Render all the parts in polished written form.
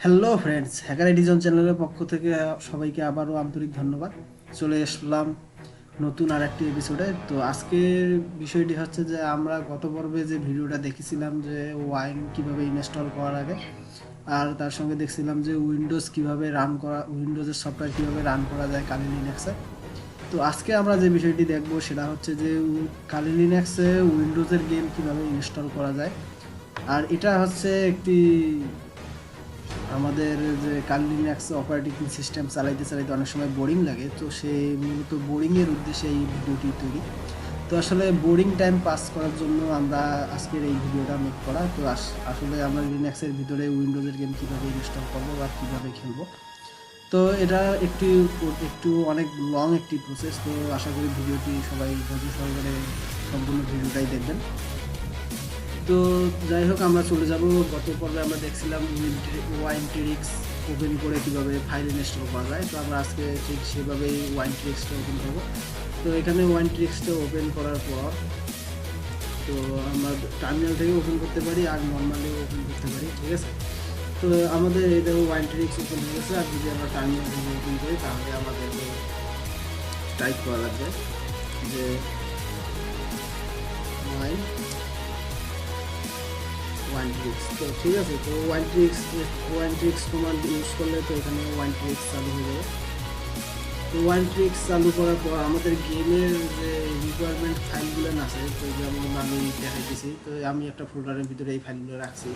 Hello friends, hacker এডিজন চ্যানেলের পক্ষ থেকে সবাইকে আবারও আন্তরিক ধন্যবাদ। চলে আসলাম নতুন আর একটি এপিসোডে। তো আজকের বিষয়টি হচ্ছে যে আমরা গত পর্বে যে ভিডিওটা দেখেছিলাম যে ওয়াইন কিভাবে ইনস্টল করার আগে, আর তার সঙ্গে দেখছিলাম যে উইন্ডোজ কিভাবে রান করা, উইন্ডোজের সফটওয়্যার কিভাবে রান করা যায় কালি লিনাক্সে। তো আজকে আমরা যে বিষয়টি দেখব সেটা হচ্ছে যে কালি লিনাক্সে উইন্ডোজের গেম কিভাবে ইনস্টল করা যায়। আর এটা হচ্ছে একটি আমাদের যে কালি লিনাক্স অপারেটিং সিস্টেম চালাইতে চালাইতে অনেক সময় বোরিং লাগে, তো সেই মূলত বোরিংয়ের উদ্দেশ্যে এই ভিডিওটি তৈরি। তো আসলে বোরিং টাইম পাস করার জন্য আমরা আজকের এই ভিডিওটা মেক করা। তো আসলে আমরা লিনাক্সের ভিতরে উইন্ডোজের গেম কীভাবে ইনস্টল করবো বা কীভাবে খেলবো, তো এটা একটু একটু অনেক লং একটি প্রসেস। তো আশা করি ভিডিওটি সবাই ধৈর্য সহকারে সম্পূর্ণ ভিডিওটাই দেখবেন। তো যাই হোক, আমরা চলে যাব। গত পর্বে আমরা দেখছিলাম ওয়াইন ট্রিক্স ওপেন করে কীভাবে ফাইল ইনস্টল করা যায়। তো আমরা আজকে ঠিক সেভাবেই ওয়াইন ট্রিক্সটা ওপেন করবো। তো এখানে ওয়াইন ট্রিক্সটা ওপেন করার পর তো আমরা টার্মিনাল থেকে ওপেন করতে পারি আর নর্মালিও ওপেন করতে পারি, ঠিক আছে। তো আমাদের এটা ওয়াইন ট্রিক্স ওপেন হয়ে গেছে। আর যদি আমরা টার্মিনাল থেকে ওপেন করি তাহলে আমাদের টাইপ করা লাগবে যে ওয়াইন ওয়ান ট্রিক্স। তো ঠিক আছে, তো ওয়ান ট্রিক্স কমান্ড ইউজ করলে তো এখানে ওয়ান ট্রিক্স চালু হয়ে যাবে। তো ওয়ান ট্রিক্স চালু করার পর আমাদের গেমের যে রিকোয়ারমেন্ট ফাইলগুলো আছে, তো যেমন আমি দেখাইতেছি, তো আমি একটা ফোল্ডারের ভিতরে এই ফাইলগুলো রাখছি।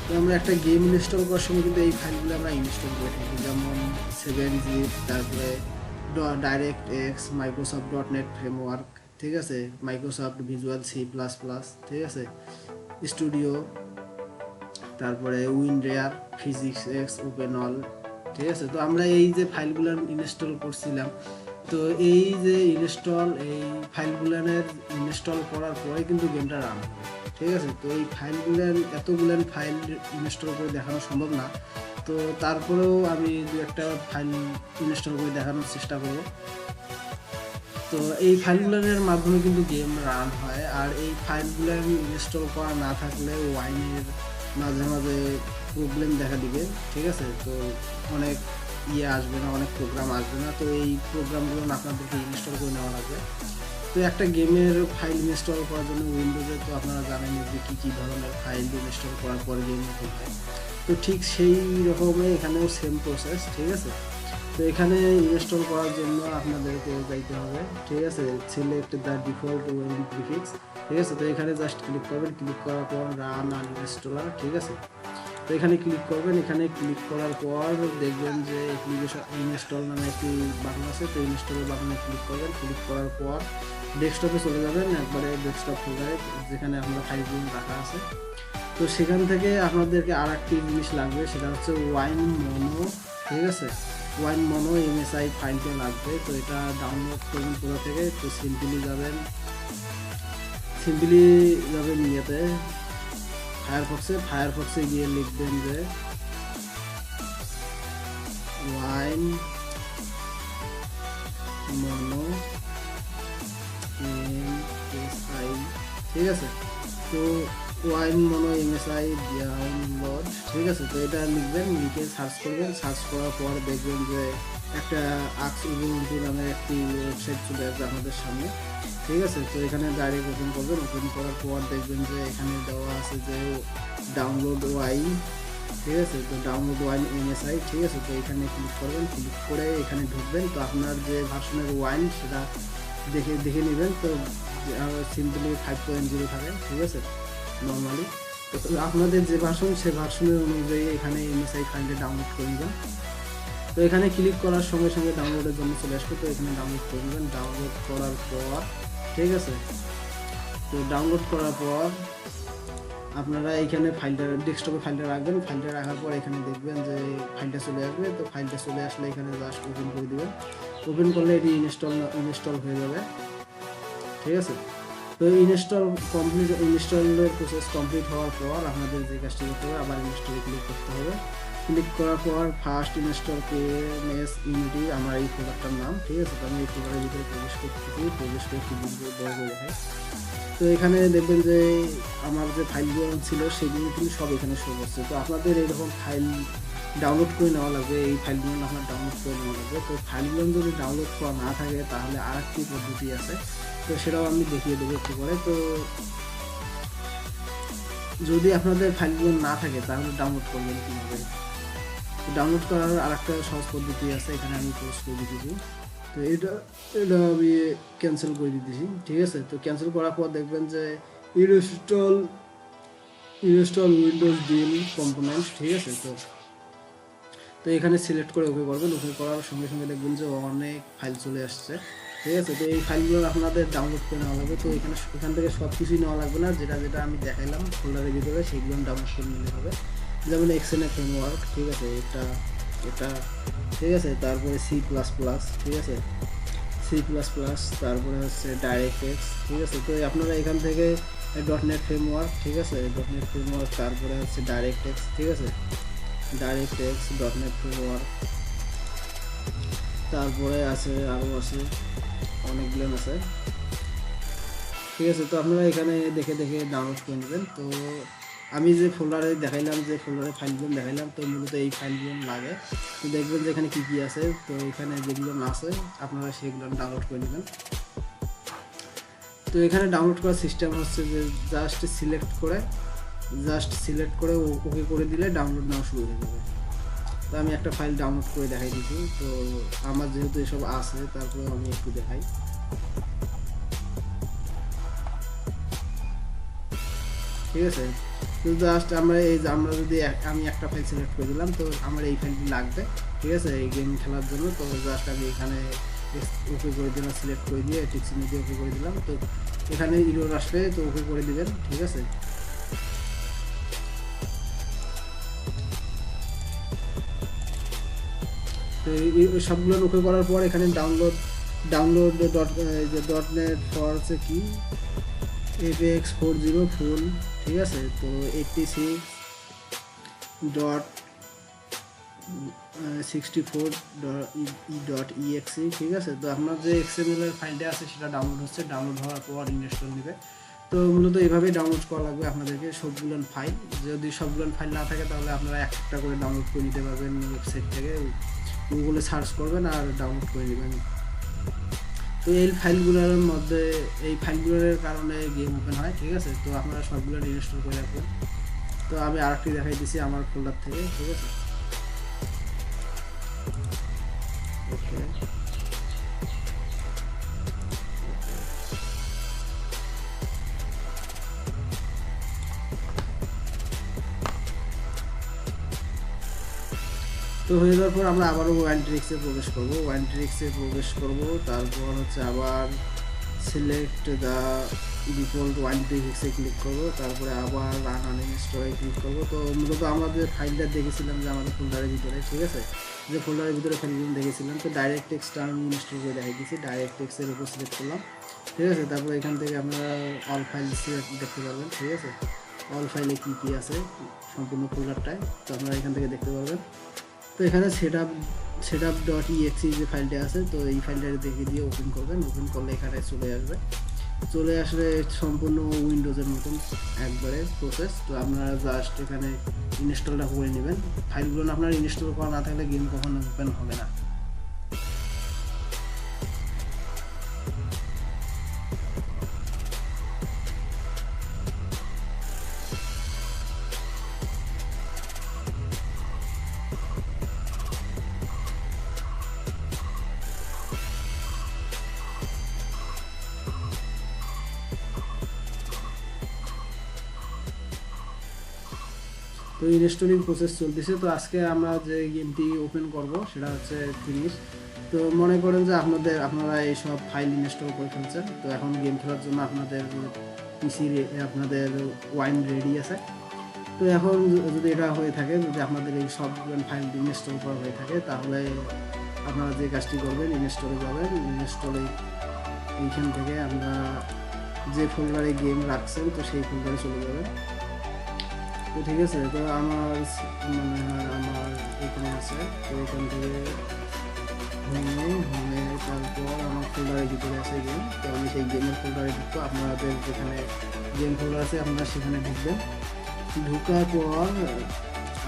তো আমরা একটা গেম ইনস্টল করার সময় কিন্তু এই ফাইলগুলো আমরা ইনস্টল করে থাকি, যেমন 7zip, তারপরে direct x, Microsoft .NET framework, ঠিক আছে, মাইক্রোসফট ভিজুয়াল C++, ঠিক আছে, স্টুডিও, তারপরে উইনরেয়ার, ফিজিক্স এক্স, ওপেন অল, ঠিক আছে। তো আমরা এই যে ফাইলগুলো ইনস্টল করছিলাম, তো এই যে এই ফাইলগুলানের ইনস্টল করার পরে কিন্তু গেমটা রান হবে, ঠিক আছে। তো এই এতগুলান ফাইল ইনস্টল করে দেখানো সম্ভব না, তো তারপরেও আমি দু একটা ফাইল ইনস্টল করে দেখানোর চেষ্টা করব। তো এই ফাইলগুলোর মাধ্যমে কিন্তু গেম রান হয়। আর এই ফাইলগুলো ইনস্টল করা না থাকলে ওয়াইনের মাঝে মাঝে প্রবলেম দেখা দিবে, ঠিক আছে। তো অনেক আসবে না, অনেক প্রোগ্রাম আসবে না। তো এই প্রোগ্রামগুলো আপনাদেরকে ইনস্টল করে নেওয়া লাগবে। তো একটা গেমের ফাইল ইনস্টল করার জন্য উইন্ডোজে তো আপনারা জানেন যে কী ধরনের ফাইল ইনস্টল করার পর গেম ওপেন হয়। তো ঠিক সেই রকমই এখানেও সেম প্রসেস, ঠিক আছে। তো এখানে ইনস্টল করার জন্য আপনাদেরকে যাইতে হবে, ঠিক আছে, select the default web prefix, ঠিক আছে। তো এখানে জাস্ট ক্লিক করবেন, ক্লিক করার পর রান আনইনস্টলার, ঠিক আছে। তো এখানে ক্লিক করবেন, এখানে ক্লিক করার পর দেখবেন যে অ্যাপ্লিকেশন ইনস্টল নামে একটি বাটন আছে। তো ইনস্টলের বাটনে ক্লিক করবেন, ক্লিক করার পর ডেস্কটপে চলে যাবেন, একবারে ডেস্কটপ ফোল্ডারে যেখানে আপনার ফাইলগুলো রাখা আছে। তো সেখান থেকে আপনাদেরকে আর একটি জিনিস লাগবে, সেটা হচ্ছে ওয়াইন মনো, ঠিক আছে। ওয়াইন মনো MSI ফাইলটা লাগবে। তো এটা ডাউনলোড করবেন কোথা থেকে, তো সিম্পলি যাবেন ইয়েতে ফায়ারফক্সে গিয়ে লিখবেন যে ওয়াইন মনো MSI, ঠিক আছে। তো ওয়াইন মনো MSI ডাউনলোড, ঠিক আছে। তো এটা লিখবেন, লিখে সার্চ করবেন, সার্চ করার পর দেখবেন যে একটা উবুন্টু নামে একটি ওয়েবসাইট চলে আসবে আমাদের সামনে, ঠিক আছে। তো এখানে ডাইরেক্ট ওপেন করবেন, ওপেন করার পর দেখবেন যে এখানে দেওয়া আছে যে ডাউনলোড ওয়াইন, ঠিক আছে। তো ডাউনলোড ওয়াইন MSI, ঠিক আছে। তো এখানে ক্লিক করবেন, ক্লিক করে এখানে ঢুকবেন। তো আপনার যে ভার্সনের ওয়াইন সেটা দেখে নেবেন। তো সিম্পলি 5.0 থাকে, ঠিক আছে, নর্মালি। তো আপনাদের যে ভার্সন সে ভার্সনের অনুযায়ী এখানে MSI ফাইলটা ডাউনলোড করে নেবেন। তো এখানে ক্লিক করার সঙ্গে সঙ্গে ডাউনলোডের জন্য চলে আসবে। তো এখানে ডাউনলোড করে নেবেন। ডাউনলোড করার পর, ঠিক আছে, তো ডাউনলোড করার পর আপনারা এখানে ডেস্কটপে ফাইলটা রাখবেন। ফাইলটা রাখার পর এখানে দেখবেন যে ফাইলটা চলে আসবে। তো ফাইলটা চলে আসলে এখানে জাস্ট ওপেন করে দেবেন। ওপেন করলে এটি ইনস্টল হয়ে যাবে, ঠিক আছে। তো ইনস্টলের প্রসেস কমপ্লিট হওয়ার পর আপনাদের যে কাজটি করতে হবে, আবার ইনস্টলে ক্লিক করতে হবে। ক্লিক করার পর ফার্স্ট ইনস্টল PNS ইউনিটি আমার এই প্রোডাক্টটার নাম, ঠিক আছে। তো আমি এই প্রোডাক্টের ভিতরে প্রবেশ করে একটি বড় করে দেখাই। তো এখানে দেখবেন যে আমার যে ফাইলগুলো ছিল সেগুলো কিন্তু সব এখানে শো করছে। তো আপনাদের এরকম ফাইল ডাউনলোড করে নেওয়া লাগবে, এই ফাইলগুলো আপনার ডাউনলোড করে নেওয়া লাগবে। তো ফাইলগুলো যদি ডাউনলোড করা না থাকে তাহলে আরেকটি পদ্ধতি আছে, তো সেটাও আমি দেখিয়ে দেবো একটু পরে। তো যদি আপনাদের ফাইলগুলো না থাকে তাহলে ডাউনলোড করবেন কীভাবে? ডাউনলোড করার আরেকটা সহজ পদ্ধতি আছে, এখানে আমি পোস্ট করে দিতেছি। তো এটা আমি ক্যান্সেল করে দিতেছি, ঠিক আছে। তো ক্যান্সেল করার পর দেখবেন যে ইনস্টল উইন্ডোজ ডিল কম্পোনেন্ট, ঠিক আছে। তো এখানে সিলেক্ট করে ওকে করবেন, ওকে করার সঙ্গে সঙ্গে দেখবেন যে অনেক ফাইল চলে আসছে, ঠিক আছে। তো এই ফাইলগুলো আপনাদের ডাউনলোড করে নেওয়া লাগবে। তো এখান থেকে সব কিছুই নেওয়া লাগবে না, যেটা যেটা আমি দেখাইলাম ফোল্ডারের ভিতরে সেগুলো ডাউনলোড করে নিতে হবে। যেমন এক্সএনএ ফ্রেমওয়ার্ক, ঠিক আছে, এটা ঠিক আছে। তারপরে C++, ঠিক আছে, C++, তারপরে হচ্ছে ডাইরেক্টএক্স, ঠিক আছে। তো আপনারা এখান থেকে .NET ফ্রেমওয়ার্ক, ঠিক আছে, .NET ফ্রেমওয়ার্ক, তারপরে হচ্ছে ডাইরেক্টএক্স, ঠিক আছে, ডাইরেক্টএক্স .NET ফ্রেমওয়ার্ক, তারপরে আছে আরও আছে অনেকগুলো আছে, ঠিক আছে। তো আপনারা এখানে দেখে দেখে ডাউনলোড করে নেবেন। তো আমি যে ফোল্ডারে দেখাইলাম, যে ফোল্ডারে ফাইলগুলো দেখাইলাম, তো মূলত এই ফাইলগুলো লাগে। তো দেখবেন যে এখানে কী কী আছে, তো এখানে যেগুলো না আছে আপনারা সেগুলো ডাউনলোড করে নেবেন। তো এখানে ডাউনলোড করার সিস্টেম হচ্ছে যে জাস্ট সিলেক্ট করে ওকে করে দিলে ডাউনলোড নেওয়া শুরু হয়ে যাবে। তো আমি একটা ফাইল ডাউনলোড করে দেখাই দিচ্ছি। তো আমার যেহেতু এসব আছে তারপরে আমি একটু দেখাই, ঠিক আছে। তো জাস্ট আমরা যদি আমি একটা ফাইল সিলেক্ট করে দিলাম, তো আমার এই ফাইলটি লাগবে, ঠিক আছে, এই গেম খেলার জন্য। তো জাস্ট আমি এখানে ওকে করে দিলাম, সিলেক্ট করে দিয়ে টিক চিহ্ন দিয়ে ওকে করে দিলাম। তো এখানে ইরর আসবে, তো ওকে করে দিবেন, ঠিক আছে। তো এই সবগুলো ওকে করার পর এখানে ডাউনলোড .NET ফর হচ্ছে কি APX40 ফুল, ঠিক আছে। তো 86.64.exe, ঠিক আছে। তো আপনার যে XML এর ফাইলটা আছে সেটা ডাউনলোড হচ্ছে, ডাউনলোড হওয়ার পর ইনস্টল নেবে। তো মূলত এইভাবেই ডাউনলোড করা লাগবে আপনাদেরকে সবগুলো ফাইল। যদি সবগুলো ফাইল না থাকে তাহলে আপনারা একটা করে ডাউনলোড করে নিতে পারবেন ওয়েবসাইট থেকে, গুগলে সার্চ করবেন আর ডাউনলোড করে নেবেন। তো এই ফাইলগুলোর কারণে গেম ওপেন হয়, ঠিক আছে। তো আপনারা সবগুলো ইনস্টল করে রাখবেন। তো আমি আরেকটি দেখাই দিচ্ছি আমার ফোল্ডার থেকে, ঠিক আছে। ওকে, তো হয়ে যাওয়ার পর আমরা আবারও ওয়াইল্ডট্রিক্সে প্রবেশ করব। তারপর হচ্ছে আবার সিলেক্ট দ্য ডিফল্ট ওয়াইল্ডট্রিক্সে ক্লিক করব, তারপরে আবার রান আনইনস্টলে ক্লিক করব। তো মূলত আমাদের ফাইলটা দেখেছিলাম যে আমাদের ফোল্ডারের ভিতরে, ঠিক আছে, যে ফোল্ডারের ভিতরে ফাইলগুলো দেখেছিলাম। তো ডাইরেক্টটেক্সটা আমি ইনস্টল করে দেখাই দিয়েছি, ডাইরেক্টটেক্সের উপর সিলেক্ট করলাম, ঠিক আছে। তারপরে এখান থেকে আপনারা অল ফাইল দেখতে পারবেন, ঠিক আছে, অল ফাইলে কী কী আছে সম্পূর্ণ ফোল্ডারটায়, তো আপনারা এখান থেকে দেখতে পারবেন। তো এখানে setup.exe যে ফাইলটা আছে, তো এই ফাইলটা দেখে দিয়ে ওপেন করবেন। ওপেন করলে এখানে চলে আসবে সম্পূর্ণ উইন্ডোজের মতন একবারে প্রসেস। তো আপনারা জাস্ট এখানে ইনস্টলটা করে নেবেন। ফাইলগুলো আপনার ইনস্টল করা না থাকলে গেম কখনো ওপেন হবে না। তো ইনস্টলিং প্রসেস চলতেছে। তো আজকে আমরা যে গেমটি ওপেন করব সেটা হচ্ছে ফিনিশ। তো মনে করেন যে আপনারা এই সব ফাইল ইনস্টল করে ফেলছেন। তো এখন গেম খেলার জন্য আপনাদের পিসি আপনাদের ওয়াইন রেডি আছে। তো এখন যদি এটা হয়ে থাকে, যদি আপনাদের এই সব ফাইল ইনস্টল করা হয়ে থাকে, তাহলে আপনারা যে কাজটি করবেন, ইনস্টলে যাবেন। ইনস্টলে এইখান থেকে আমরা যে ফোল্ডারে গেম রাখছেন তো সেই ফোল্ডারে চলে যাবেন। তো ঠিক আছে, তো আমার মনে হয় আমার এখানে আছে। তো এখান থেকে হোমে তারপর আমার ফোল্ডারের ভিতরে আছে গেম। তো আমি সেই গেমের ফোল্ডারে ঢুকবো। আপনাদের যেখানে গেম ফোল্ডার আছে আপনারা সেখানে ঢুকবেন। ঢুকার পর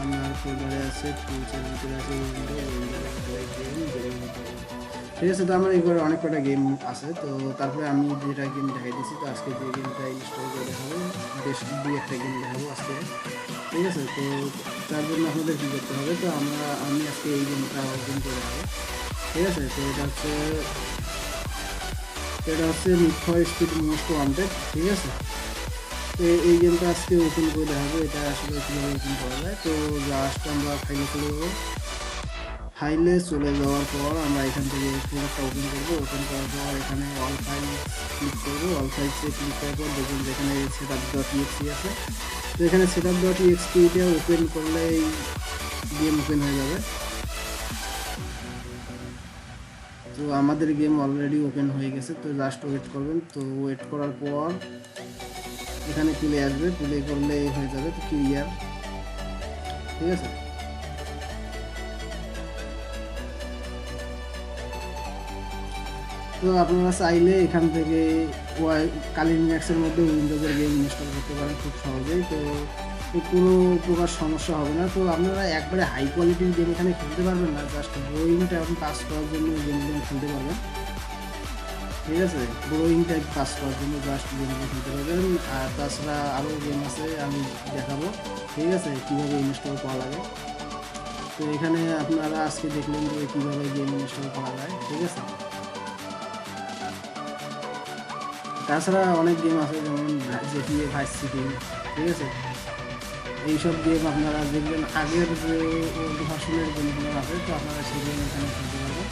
আমার ফোল্ডারে আছে, টুলসের ভিতরে আছে উইন্ডো, গেম, ঠিক আছে। তো আমার এবার অনেক কটা গেম আছে। তো তারপরে আমি যেটা গেম দেখাই দিচ্ছি, তো আজকে যে গেমটা ইনস্টল করে দেখাবো, বেশ দুই একটা গেম দেখাবো আজকে, ঠিক আছে। তো তার জন্য আপনাদের কী করতে হবে, তো আমি আজকে এই গেমটা ওপেন করে দেখাবো, ঠিক আছে। তো এটা হচ্ছে need for speed most wanted, ঠিক আছে। তো এই গেমটা আজকে ওপেন করে দেখাবো, এটা আসলে কীভাবে ওপেন করা যায়। তো জাস্ট আমরা ফাইলে চলে যাবো। ফাইলে চলে যাওয়ার পর আমরা এখান থেকে ফোল্ডারটা ওপেন করবো। ওপেন করার পর এখানে অল ফাইল ক্লিক করবো। অল ফাইলসে ক্লিক করার পর দেখুন যেখানে setup.exe আছে। তো এখানে setup.exe ওপেন করলে এই গেম ওপেন হয়ে যাবে। তো আমাদের গেম অলরেডি ওপেন হয়ে গেছে। তো জাস্ট ওয়েট করবেন। তো ওয়েট করার পর এখানে প্লে আসবে, প্লে করলে হয়ে যাবে তো ক্লিয়ার, ঠিক আছে। তো আপনারা চাইলে এখান থেকে কালিনিক্সের মধ্যে উইন্ডোজের গেম ইনস্টল করতে পারেন খুব সহজেই। তো কোনো প্রকার সমস্যা হবে না। তো আপনারা একবারে হাই কোয়ালিটির গেম এখানে খেলতে পারবেন না, জাস্ট ব্রোয়িং টাইপ কাজ করার জন্য গেমগুলো খেলতে পারবেন, ঠিক আছে। ব্রোয়িং টাইপ কাজ করার জন্য জাস্ট গেমগুলো খেলতে পারবেন। আর তাছাড়া আরও গেম আছে, আমি দেখাবো, ঠিক আছে, কীভাবে ইনস্টল করা লাগে। তো এখানে আপনারা আজকে দেখলেন যে কীভাবে গেম ইনস্টল করা যায়, ঠিক আছে। তাছাড়া অনেক গেম আছে, যেমন GTA ভাইস সিটি, ঠিক আছে। এইসব গেম আপনারা দেখবেন আগের যে ওল্ড ভার্সনের গেমগুলো আছে, তো আপনারা সেই গেম এখানে খেলতে পারবেন।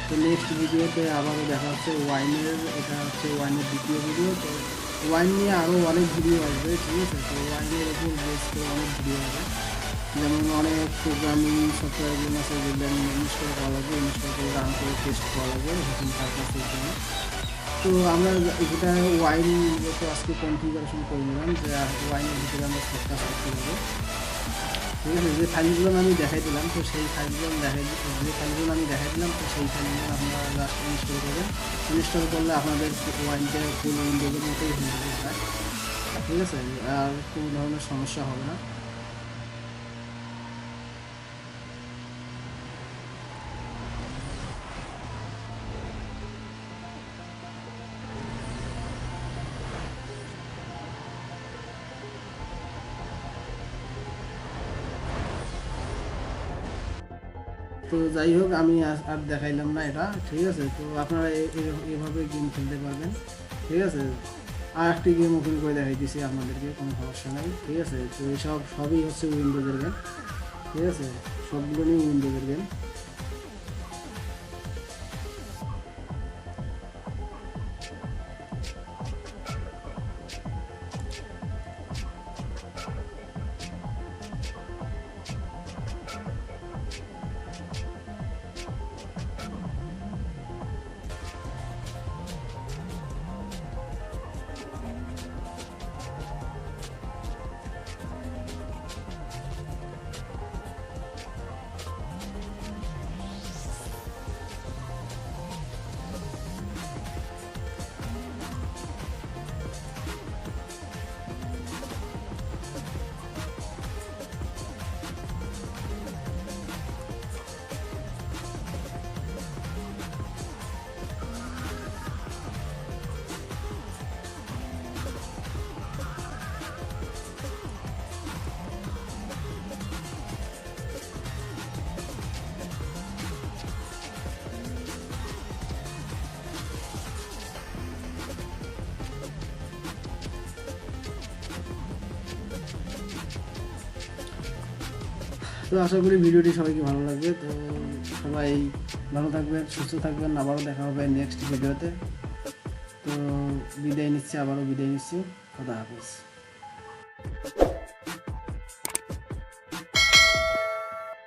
তো নেক্সট ভিডিওতে আবারও দেখা হচ্ছে ওয়াইনের, এটা হচ্ছে ওয়াইনের দ্বিতীয় ভিডিও। তো ওয়াইন নিয়ে আরও অনেক ভিডিও আসবে, ঠিক আছে। তো ওয়াইনের উপর বেস করে অনেক ভিডিও হবে, যেমন অনেক প্রোগ্রামিং সফটওয়্যার গেম আছে যেগুলো ইনস্টল করা লাগবে, ইনস্টল করে রান করে টেস্ট করা লাগবে নতুন পারপাসের জন্য। তো আমরা যেটা ওয়াইন তো আজকে কনফিগারেশন করে নিলাম, যে ওয়াইনের ভিতরে আমরা সব কাজ করতে পারবো, ঠিক আছে। যে ফাইলগুলো আমি দেখাই দিলাম, তো সেই ফাইলগুলো আমি দেখাই দিলাম, তো সেই ফাইলগুলো আপনারা জাস্ট ইনস্টল করবেন। ইনস্টল করলে আপনাদের ওয়াইনটা ফুল উইন্ডোজের মতোই হয়ে যায়, ঠিক আছে। আর কোনো ধরনের সমস্যা হবে না। তো যাই হোক, আমি আর দেখাইলাম না এটা, ঠিক আছে। তো আপনারা এভাবে গেম খেলতে পারবেন, ঠিক আছে। আর একটি গেম ওপেন করে দেখাই দিছি আপনাদেরকে, কোনো সমস্যা নেই, ঠিক আছে। তো এইসব সবই হচ্ছে উইন্ডোজের গেম, ঠিক আছে, সবগুলো নিয়ে উইন্ডোজের গেম। তো আশা করি ভিডিওটি সবাইকে ভালো লাগবে। তো সবাই ভালো থাকবেন, সুস্থ থাকবেন, আবারও দেখা হবে নেক্সট ভিডিওতে। তো আবারও বিদায় নিচ্ছি, খোদা হাফেজ।